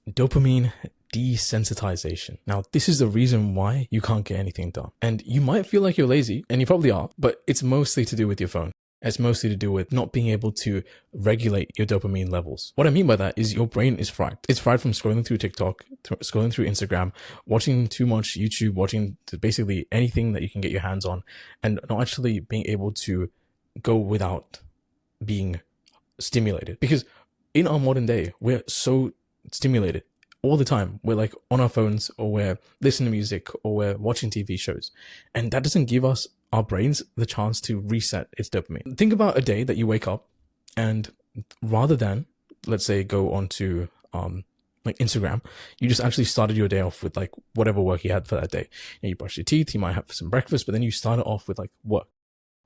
Dopamine desensitization. Now, this is the reason why you can't get anything done. And you might feel like you're lazy, and you probably are, but it's mostly to do with your phone. It's mostly to do with not being able to regulate your dopamine levels. What I mean by that is your brain is fried. It's fried from scrolling through TikTok, scrolling through Instagram, watching too much YouTube, watching basically anything that you can get your hands on, and not actually being able to go without being stimulated. Because in our modern day, we're so stimulated all the time. We're like on our phones, or we're listening to music, or we're watching TV shows. And that doesn't give us, our brains, the chance to reset its dopamine. Think about a day that you wake up and rather than, let's say, go onto like Instagram, you just actually started your day off with like whatever work you had for that day. You brush your teeth, you might have some breakfast, but then you start it off with like work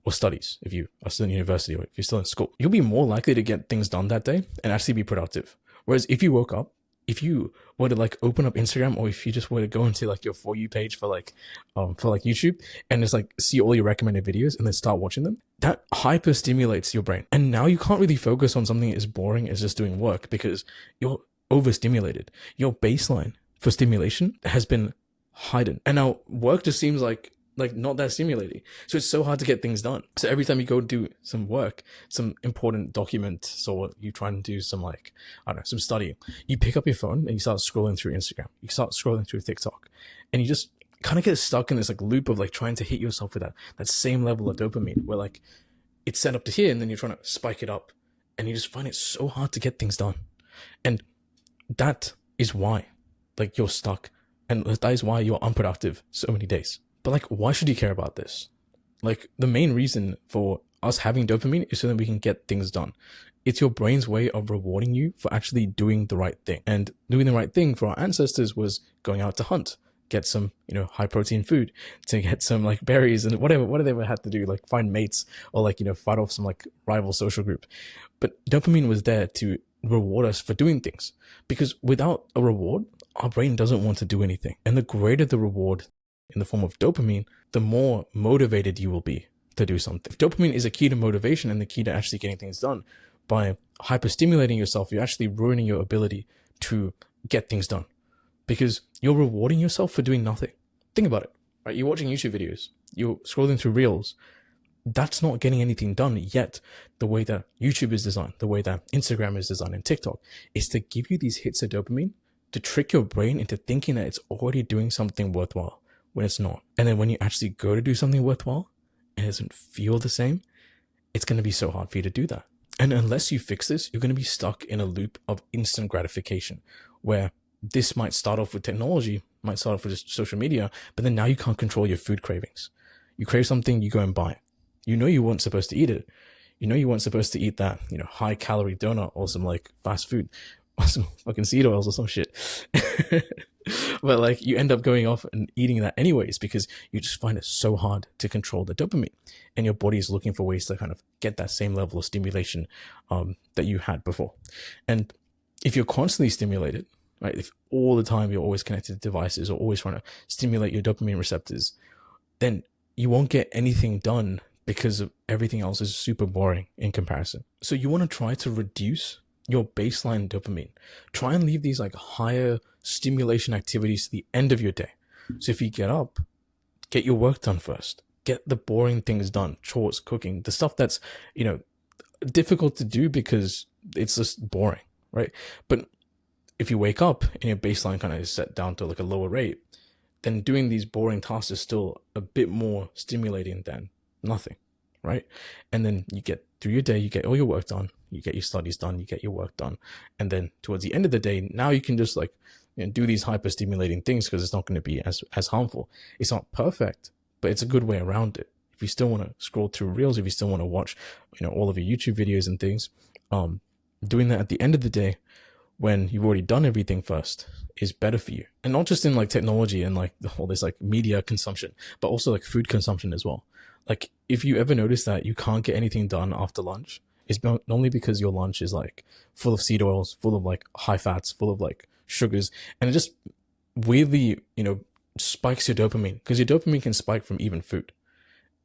or studies if you are still in university or if you're still in school. You'll be more likely to get things done that day and actually be productive. Whereas if you woke up, if you were to like open up Instagram, or if you just were to go into like your For You page for like YouTube and just like see all your recommended videos and then start watching them, that hyper stimulates your brain. And now you can't really focus on something as boring as just doing work because you're overstimulated. Your baseline for stimulation has been heightened. And now work just seems like not that stimulating. So it's so hard to get things done. So every time you go do some work, some important document, or you try and do some like, I don't know, some studying, you pick up your phone and you start scrolling through Instagram. You start scrolling through TikTok, and you just kind of get stuck in this like loop of like trying to hit yourself with that same level of dopamine where like it's set up to here and then you're trying to spike it up, and you just find it so hard to get things done. And that is why like you're stuck, and that is why you're unproductive so many days. But like, why should you care about this? Like, the main reason for us having dopamine is so that we can get things done. It's your brain's way of rewarding you for actually doing the right thing. And doing the right thing for our ancestors was going out to hunt, get some, high protein food, to get some like berries and whatever they had to do, like find mates or like, fight off some like rival social group. But dopamine was there to reward us for doing things, because without a reward, our brain doesn't want to do anything. And the greater the reward in the form of dopamine, the more motivated you will be to do something. If dopamine is a key to motivation and the key to actually getting things done, by hyperstimulating yourself, you're actually ruining your ability to get things done, because you're rewarding yourself for doing nothing. Think about it, right? You're watching YouTube videos, you're scrolling through reels. That's not getting anything done yet. The way that YouTube is designed, the way that Instagram is designed, and TikTok, is to give you these hits of dopamine to trick your brain into thinking that it's already doing something worthwhile, when it's not. And then when you actually go to do something worthwhile and it doesn't feel the same, it's going to be so hard for you to do that. And unless you fix this, you're going to be stuck in a loop of instant gratification, where this might start off with technology, might start off with just social media, but then now you can't control your food cravings. You crave something, you go and buy it. You weren't supposed to eat it. You weren't supposed to eat that, high calorie donut or some like fast food or some fucking seed oils or some shit. But like, you end up going off and eating that anyways, because you just find it so hard to control the dopamine, and your body is looking for ways to kind of get that same level of stimulation that you had before. And if you're constantly stimulated, right, if all the time you're always connected to devices or always trying to stimulate your dopamine receptors, then you won't get anything done, because of everything else is super boring in comparison. So you want to try to reduce your baseline dopamine. Try and leave these like higher stimulation activities to the end of your day. So if you get up, get your work done first. Get the boring things done, chores, cooking, the stuff that's, difficult to do because it's just boring, right? But if you wake up and your baseline kind of is set down to like a lower rate, then doing these boring tasks is still a bit more stimulating than nothing, right? And then you get through your day, you get all your work done, you get your studies done, you get your work done. And then towards the end of the day, now you can just like, do these hyper stimulating things, because it's not going to be as harmful. It's not perfect, but it's a good way around it. If you still want to scroll through reels, if you still want to watch, all of your YouTube videos and things, doing that at the end of the day, when you've already done everything first, is better for you. And not just in like technology and like all this like media consumption, but also like food consumption as well. Like, if you ever notice that you can't get anything done after lunch, it's not only because your lunch is like full of seed oils, full of like high fats, full of like sugars, and it just weirdly, spikes your dopamine, because your dopamine can spike from even food.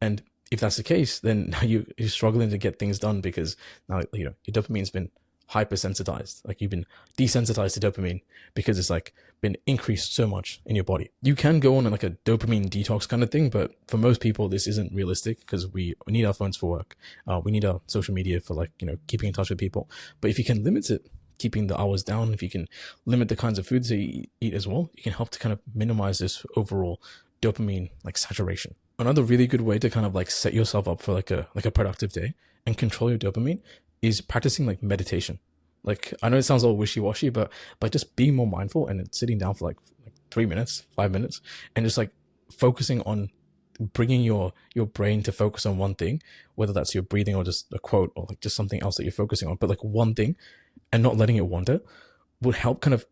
And if that's the case, then now you're struggling to get things done, because now, your dopamine's been hypersensitized, like you've been desensitized to dopamine because it's like been increased so much in your body. You can go on like a dopamine detox kind of thing, but for most people this isn't realistic because we need our phones for work. We need our social media for, like, you know, keeping in touch with people. But if you can limit it, keeping the hours down, if you can limit the kinds of foods that you eat as well, you can help to kind of minimize this overall dopamine like saturation. Another really good way to kind of like set yourself up for like a productive day and control your dopamine is practicing like meditation. Like, I know it sounds all wishy-washy, but just being more mindful and sitting down for like 3 minutes, 5 minutes, and just like focusing on bringing your brain to focus on one thing, whether that's your breathing or just a quote or like just something else that you're focusing on, but like one thing, and not letting it wander, would help kind of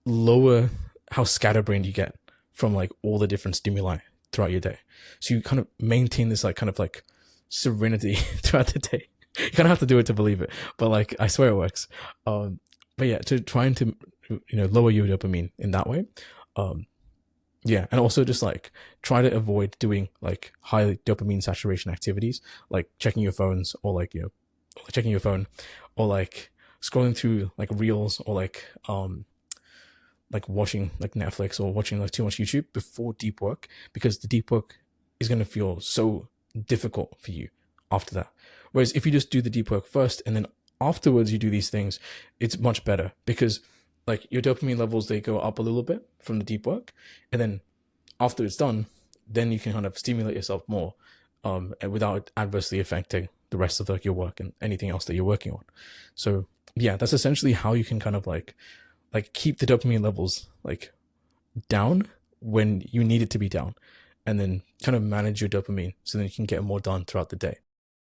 lower how scatterbrained you get from like all the different stimuli throughout your day. So you kind of maintain this like kind of like serenity throughout the day. You kind of have to do it to believe it, but like, I swear it works. But yeah, to trying to, you know, lower your dopamine in that way. Yeah. And also just like try to avoid doing like high dopamine saturation activities, like checking your phones, or like, you know, checking your phone, or like scrolling through like reels, or like watching like Netflix, or watching like too much YouTube before deep work, because the deep work is going to feel so difficult for you after that. Whereas if you just do the deep work first and then afterwards you do these things, it's much better, because like your dopamine levels, they go up a little bit from the deep work, and then after it's done, then you can kind of stimulate yourself more, and without adversely affecting the rest of like your work and anything else that you're working on. So yeah, that's essentially how you can kind of like keep the dopamine levels like down when you need it to be down, and then kind of manage your dopamine so that you can get more done throughout the day.